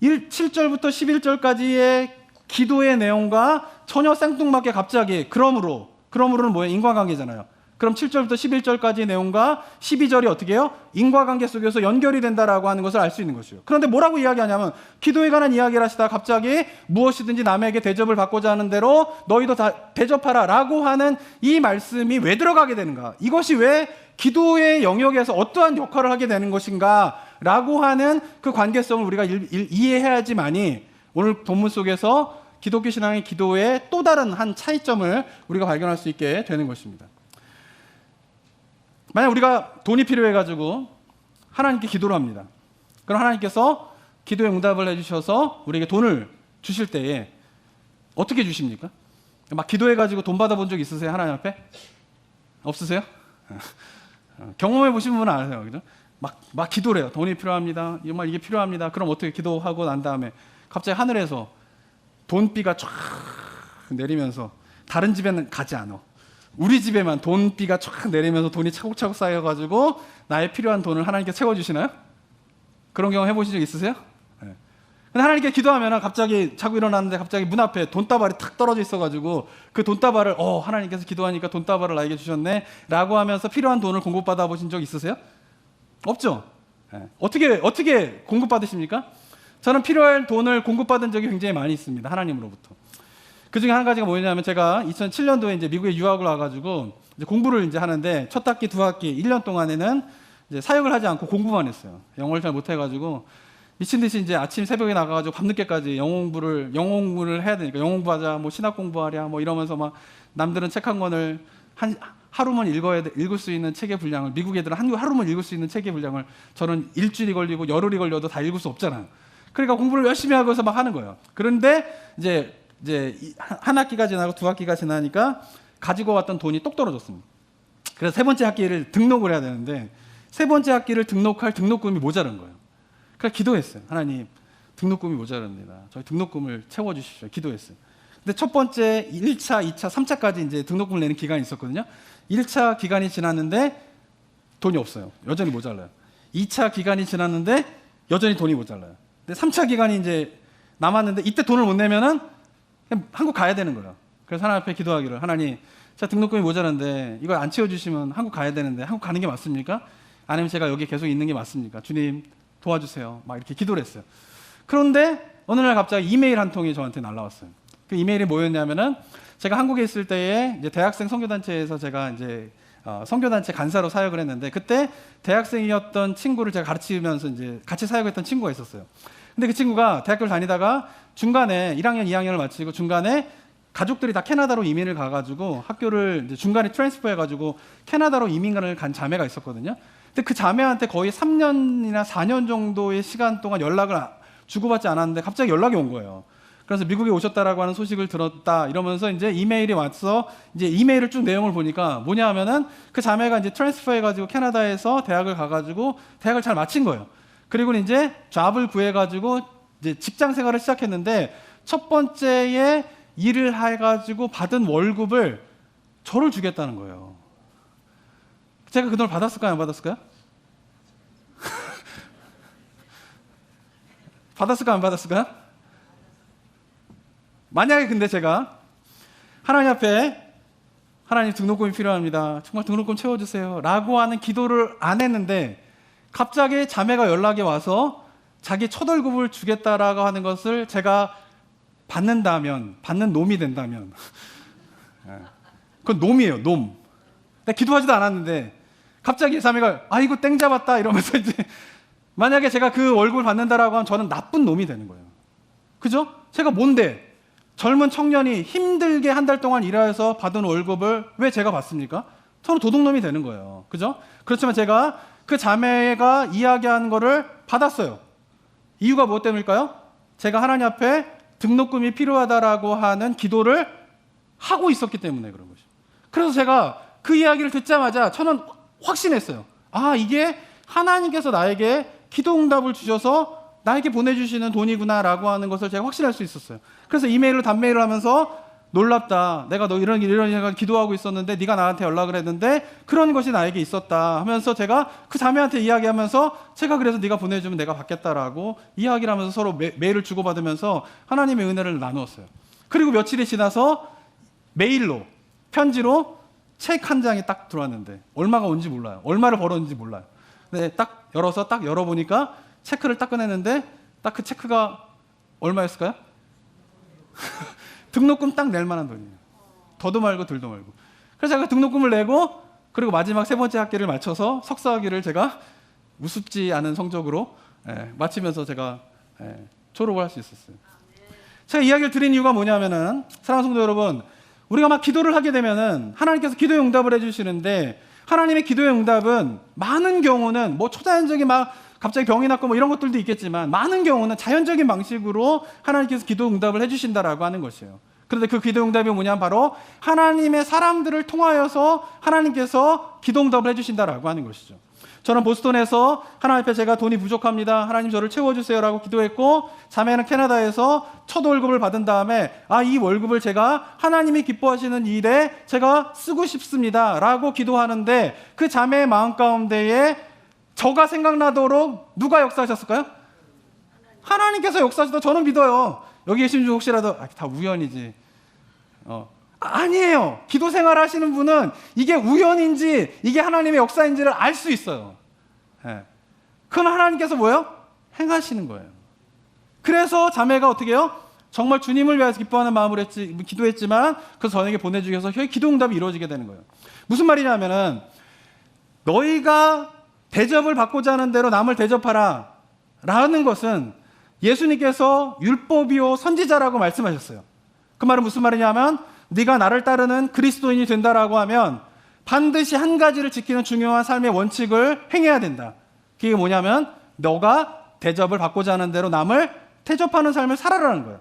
7절부터 11절까지의 기도의 내용과 전혀 생뚱맞게 갑자기 그러므로는 뭐예요? 인과관계잖아요. 그럼 7절부터 11절까지의 내용과 12절이 어떻게 해요? 인과관계 속에서 연결이 된다라고 하는 것을 알 수 있는 것이에요. 그런데 뭐라고 이야기하냐면 기도에 관한 이야기를 하시다가 갑자기 무엇이든지 남에게 대접을 받고자 하는 대로 너희도 다 대접하라 라고 하는 이 말씀이 왜 들어가게 되는가? 이것이 왜 기도의 영역에서 어떠한 역할을 하게 되는 것인가? 라고 하는 그 관계성을 우리가 이해해야지만이 오늘 본문 속에서 기독교 신앙의 기도의 또 다른 한 차이점을 우리가 발견할 수 있게 되는 것입니다. 만약 우리가 돈이 필요해가지고 하나님께 기도를 합니다. 그럼 하나님께서 기도에 응답을 해주셔서 우리에게 돈을 주실 때에 어떻게 주십니까? 막 기도해가지고 돈 받아본 적 있으세요? 하나님 앞에? 없으세요? 경험해 보신 분은 아세요, 그죠? 막 기도를 해요. 돈이 필요합니다. 정말 이게 필요합니다. 그럼 어떻게 기도하고 난 다음에 갑자기 하늘에서 돈비가 쫙 내리면서 다른 집에는 가지 않아. 우리 집에만 돈비가 쫙 내리면서 돈이 차곡차곡 쌓여가지고 나의 필요한 돈을 하나님께 채워주시나요? 그런 경험 해보신 적 있으세요? 네. 근데 하나님께 기도하면 갑자기 자고 일어났는데 갑자기 문 앞에 돈다발이 탁 떨어져 있어가지고 그 돈다발을 하나님께서 기도하니까 돈다발을 나에게 주셨네 라고 하면서 필요한 돈을 공급받아 보신 적 있으세요? 없죠? 네. 어떻게 공급받으십니까? 저는 필요할 돈을 공급받은 적이 굉장히 많이 있습니다. 하나님으로부터. 그 중에 한 가지가 뭐냐면 제가 2007년도에 이제 미국에 유학을 와가지고 이제 공부를 이제 하는데 첫 학기, 두 학기, 1년 동안에는 이제 사역을 하지 않고 공부만 했어요. 영어를 잘 못해가지고 미친 듯이 이제 아침 새벽에 나가가지고 밤늦게까지 영어 공부를 해야 되니까 영어 공부하자, 뭐 신학 공부하랴, 뭐 이러면서 막 남들은 책 한 권을 하루만 읽을 수 있는 책의 분량을, 미국 애들은 하루만 읽을 수 있는 책의 분량을 저는 일주일이 걸리고 열흘이 걸려도 다 읽을 수 없잖아요. 그러니까 공부를 열심히 하고서 막 하는 거예요. 그런데 이제 한 학기가 지나고 두 학기가 지나니까 가지고 왔던 돈이 똑 떨어졌습니다. 그래서 세 번째 학기를 등록을 해야 되는데 세 번째 학기를 등록할 등록금이 모자란 거예요. 그래서 기도했어요. 하나님, 등록금이 모자랍니다. 저희 등록금을 채워주십시오. 기도했어요. 근데 첫 번째 1차, 2차, 3차까지 이제 등록금을 내는 기간이 있었거든요. 1차 기간이 지났는데 돈이 없어요. 여전히 모자라요. 2차 기간이 지났는데 여전히 돈이 모자라요. 근데 3차 기간이 이제 남았는데 이때 돈을 못 내면은 그냥 한국 가야 되는 거예요. 그래서 하나님 앞에 기도하기를, 하나님, 제가 등록금이 모자란데 이걸 안 채워주시면 한국 가야 되는데 한국 가는 게 맞습니까? 아니면 제가 여기 계속 있는 게 맞습니까? 주님 도와주세요. 막 이렇게 기도를 했어요. 그런데 어느 날 갑자기 이메일 한 통이 저한테 날라왔어요. 그 이메일이 뭐였냐면은 제가 한국에 있을 때에 이제 대학생 선교단체에서 제가 이제 선교단체 간사로 사역을 했는데 그때 대학생이었던 친구를 제가 가르치면서 이제 같이 사역했던 친구가 있었어요. 근데 그 친구가 대학교를 다니다가 중간에 1학년, 2학년을 마치고 중간에 가족들이 다 캐나다로 이민을 가가지고 학교를 이제 중간에 트랜스퍼 해가지고 캐나다로 이민을 간 자매가 있었거든요. 근데 그 자매한테 거의 3년이나 4년 정도의 시간 동안 연락을 주고받지 않았는데 갑자기 연락이 온 거예요. 그래서 미국에 오셨다라고 하는 소식을 들었다 이러면서 이제 이메일이 와서 이제 이메일을 쭉 내용을 보니까 뭐냐 하면은 그 자매가 이제 트랜스퍼 해가지고 캐나다에서 대학을 가가지고 대학을 잘 마친 거예요. 그리고 이제 잡을 구해가지고 이제 직장 생활을 시작했는데 첫 번째에 일을 해가지고 받은 월급을 저를 주겠다는 거예요. 제가 그 돈을 받았을까요? 안 받았을까요? 받았을까요? 안 받았을까요? 만약에 근데 제가 하나님 앞에 하나님 등록금이 필요합니다. 정말 등록금 채워주세요. 라고 하는 기도를 안 했는데 갑자기 자매가 연락이 와서 자기 첫 월급을 주겠다라고 하는 것을 제가 받는다면, 받는 놈이 된다면 그건 놈이에요, 놈. 내가 기도하지도 않았는데 갑자기 자매가 아이고 땡 잡았다 이러면서 이제 만약에 제가 그 월급을 받는다라고 하면 저는 나쁜 놈이 되는 거예요. 그죠? 제가 뭔데? 젊은 청년이 힘들게 한 달 동안 일해서 받은 월급을 왜 제가 받습니까? 저는 도둑놈이 되는 거예요. 그죠? 그렇지만 제가 그 자매가 이야기한 거를 받았어요. 이유가 무엇 때문일까요? 제가 하나님 앞에 등록금이 필요하다라고 하는 기도를 하고 있었기 때문에 그런 거죠. 그래서 제가 그 이야기를 듣자마자 저는 확신했어요. 아, 이게 하나님께서 나에게 기도 응답을 주셔서 나에게 보내주시는 돈이구나라고 하는 것을 제가 확신할 수 있었어요. 그래서 이메일로 단메일을 하면서 놀랍다. 내가 너 이런 기도하고 있었는데 네가 나한테 연락을 했는데 그런 것이 나에게 있었다 하면서 제가 그 자매한테 이야기하면서 제가 그래서 네가 보내주면 내가 받겠다라고 이야기를 하면서 서로 메일을 주고받으면서 하나님의 은혜를 나누었어요. 그리고 며칠이 지나서 메일로 편지로 책 한 장이 딱 들어왔는데 얼마가 온지 몰라요. 얼마를 벌었는지 몰라요. 근데 딱 열어서 딱 열어보니까 체크를 딱 꺼냈는데 딱 그 체크가 얼마였을까요? 등록금 딱 낼 만한 돈이에요. 더도 말고 덜도 말고. 그래서 제가 등록금을 내고 그리고 마지막 세 번째 학기를 마쳐서 석사학위를 제가 우습지 않은 성적으로 마치면서 제가 졸업을 할 수 있었어요. 제가 이야기를 드린 이유가 뭐냐면은 사랑하는 성도 여러분, 우리가 막 기도를 하게 되면은 하나님께서 기도의 응답을 해주시는데 하나님의 기도의 응답은 많은 경우는 뭐 초자연적인 막 갑자기 병이 났고 뭐 이런 것들도 있겠지만 많은 경우는 자연적인 방식으로 하나님께서 기도 응답을 해주신다라고 하는 것이에요. 그런데 그 기도 응답이 뭐냐면 바로 하나님의 사람들을 통하여서 하나님께서 기도 응답을 해주신다라고 하는 것이죠. 저는 보스턴에서 하나님 앞에 제가 돈이 부족합니다. 하나님 저를 채워주세요라고 기도했고 자매는 캐나다에서 첫 월급을 받은 다음에 이 월급을 제가 하나님이 기뻐하시는 일에 제가 쓰고 싶습니다라고 기도하는데 그 자매의 마음 가운데에 저가 생각나도록 누가 역사하셨을까요? 하나님께서 역사하셔서 저는 믿어요. 여기 계신 분 혹시라도 다 우연이지. 아니에요. 기도 생활 하시는 분은 이게 우연인지 이게 하나님의 역사인지를 알 수 있어요. 그건 하나님께서 뭐예요? 행하시는 거예요. 그래서 자매가 어떻게 해요? 정말 주님을 위해서 기뻐하는 마음으로 기도했지만 그래서 저에게 보내주기 위해서 기도 응답이 이루어지게 되는 거예요. 무슨 말이냐면은 너희가 대접을 받고자 하는 대로 남을 대접하라 라는 것은 예수님께서 율법이요 선지자라고 말씀하셨어요. 그 말은 무슨 말이냐면 네가 나를 따르는 그리스도인이 된다라고 하면 반드시 한 가지를 지키는 중요한 삶의 원칙을 행해야 된다. 그게 뭐냐면 너가 대접을 받고자 하는 대로 남을 대접하는 삶을 살아라는 거예요.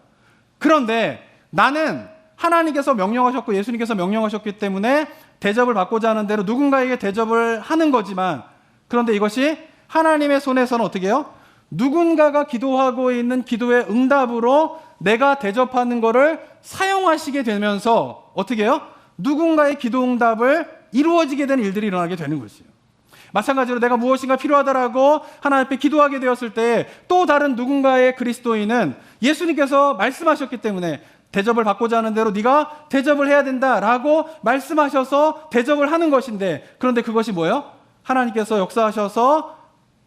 그런데 나는 하나님께서 명령하셨고 예수님께서 명령하셨기 때문에 대접을 받고자 하는 대로 누군가에게 대접을 하는 거지만 그런데 이것이 하나님의 손에서는 어떻게 해요? 누군가가 기도하고 있는 기도의 응답으로 내가 대접하는 것을 사용하시게 되면서 어떻게 해요? 누군가의 기도 응답을 이루어지게 되는 일들이 일어나게 되는 것이에요. 마찬가지로 내가 무엇인가 필요하다라고 하나님 앞에 기도하게 되었을 때 또 다른 누군가의 그리스도인은 예수님께서 말씀하셨기 때문에 대접을 받고자 하는 대로 네가 대접을 해야 된다라고 말씀하셔서 대접을 하는 것인데 그런데 그것이 뭐예요? 하나님께서 역사하셔서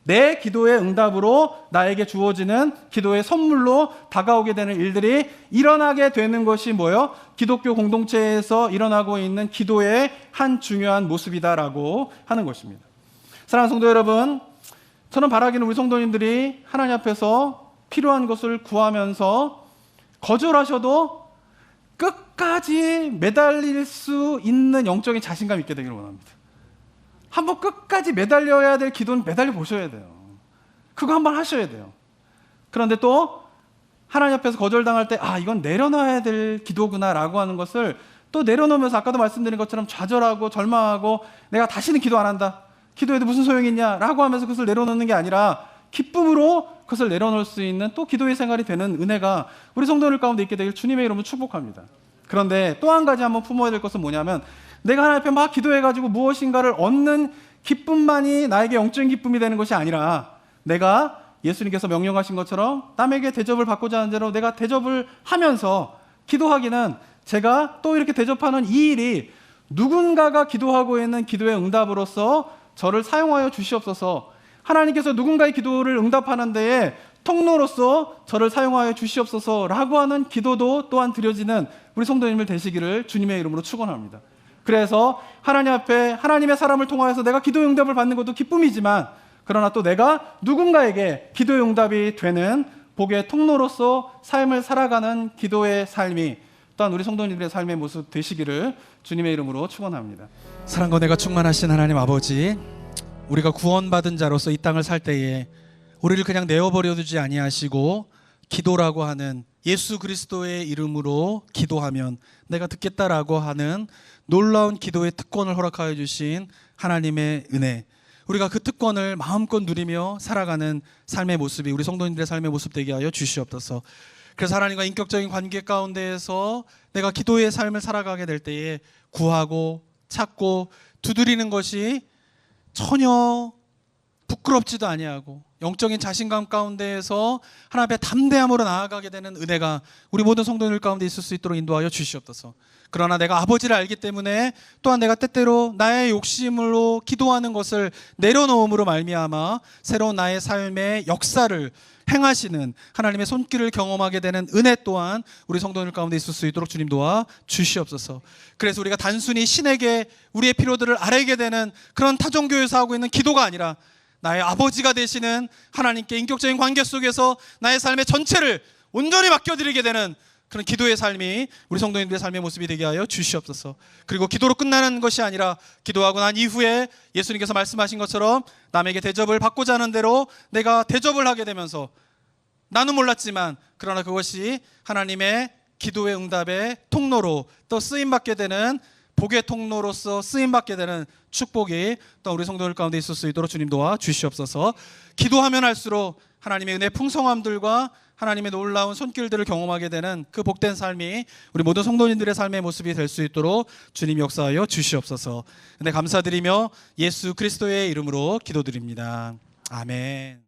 내 기도의 응답으로 나에게 주어지는 기도의 선물로 다가오게 되는 일들이 일어나게 되는 것이 뭐예요? 기독교 공동체에서 일어나고 있는 기도의 한 중요한 모습이다라고 하는 것입니다. 사랑하는 성도 여러분, 저는 바라기는 우리 성도님들이 하나님 앞에서 필요한 것을 구하면서 거절하셔도 끝까지 매달릴 수 있는 영적인 자신감이 있게 되기를 원합니다. 한번 끝까지 매달려야 될 기도는 매달려 보셔야 돼요. 그거 한번 하셔야 돼요. 그런데 또 하나님 앞에서 거절당할 때 이건 내려놔야 될 기도구나 라고 하는 것을 또 내려놓으면서 아까도 말씀드린 것처럼 좌절하고 절망하고 내가 다시는 기도 안 한다, 기도해도 무슨 소용이 있냐 라고 하면서 그것을 내려놓는 게 아니라 기쁨으로 그것을 내려놓을 수 있는 또 기도의 생활이 되는 은혜가 우리 성도들 가운데 있게 되길 주님의 이름으로 축복합니다. 그런데 또 한 가지 한번 품어야 될 것은 뭐냐면, 내가 하나님 앞에 막 기도해가지고 무엇인가를 얻는 기쁨만이 나에게 영적인 기쁨이 되는 것이 아니라, 내가 예수님께서 명령하신 것처럼 남에게 대접을 받고자 하는 대로 내가 대접을 하면서 기도하기는, 제가 또 이렇게 대접하는 이 일이 누군가가 기도하고 있는 기도의 응답으로서 저를 사용하여 주시옵소서, 하나님께서 누군가의 기도를 응답하는 데에 통로로서 저를 사용하여 주시옵소서라고 하는 기도도 또한 드려지는 우리 성도님들 되시기를 주님의 이름으로 축원합니다. 그래서 하나님 앞에 하나님의 사람을 통하여서 내가 기도의 응답을 받는 것도 기쁨이지만, 그러나 또 내가 누군가에게 기도의 응답이 되는 복의 통로로서 삶을 살아가는 기도의 삶이 또한 우리 성도님들의 삶의 모습 되시기를 주님의 이름으로 축원합니다. 사랑과 은혜가 충만하신 하나님 아버지, 우리가 구원받은 자로서 이 땅을 살 때에 우리를 그냥 내어버려 두지 아니하시고 기도라고 하는 예수 그리스도의 이름으로 기도하면 내가 듣겠다라고 하는 놀라운 기도의 특권을 허락하여 주신 하나님의 은혜, 우리가 그 특권을 마음껏 누리며 살아가는 삶의 모습이 우리 성도님들의 삶의 모습 되게 하여 주시옵소서. 그래서 하나님과 인격적인 관계 가운데에서 내가 기도의 삶을 살아가게 될 때에 구하고 찾고 두드리는 것이 전혀 부끄럽지도 아니하고 영적인 자신감 가운데에서 하나님 앞에 담대함으로 나아가게 되는 은혜가 우리 모든 성도들 가운데 있을 수 있도록 인도하여 주시옵소서. 그러나 내가 아버지를 알기 때문에 또한 내가 때때로 나의 욕심으로 기도하는 것을 내려놓음으로 말미암아 새로운 나의 삶의 역사를 행하시는 하나님의 손길을 경험하게 되는 은혜 또한 우리 성도들 가운데 있을 수 있도록 주님 도와 주시옵소서. 그래서 우리가 단순히 신에게 우리의 필요들을 아뢰게 되는 그런 타종교에서 하고 있는 기도가 아니라, 나의 아버지가 되시는 하나님께 인격적인 관계 속에서 나의 삶의 전체를 온전히 맡겨드리게 되는 그런 기도의 삶이 우리 성도님들의 삶의 모습이 되게 하여 주시옵소서. 그리고 기도로 끝나는 것이 아니라, 기도하고 난 이후에 예수님께서 말씀하신 것처럼 남에게 대접을 받고자 하는 대로 내가 대접을 하게 되면서, 나는 몰랐지만 그러나 그것이 하나님의 기도의 응답의 통로로 또 쓰임받게 되는 복의 통로로서 쓰임받게 되는 축복이 또 우리 성도들 가운데 있을 수 있도록 주님 도와 주시옵소서. 기도하면 할수록 하나님의 은혜 풍성함들과 하나님의 놀라운 손길들을 경험하게 되는 그 복된 삶이 우리 모든 성도님들의 삶의 모습이 될 수 있도록 주님 역사하여 주시옵소서. 근데 감사드리며 예수 그리스도의 이름으로 기도드립니다. 아멘.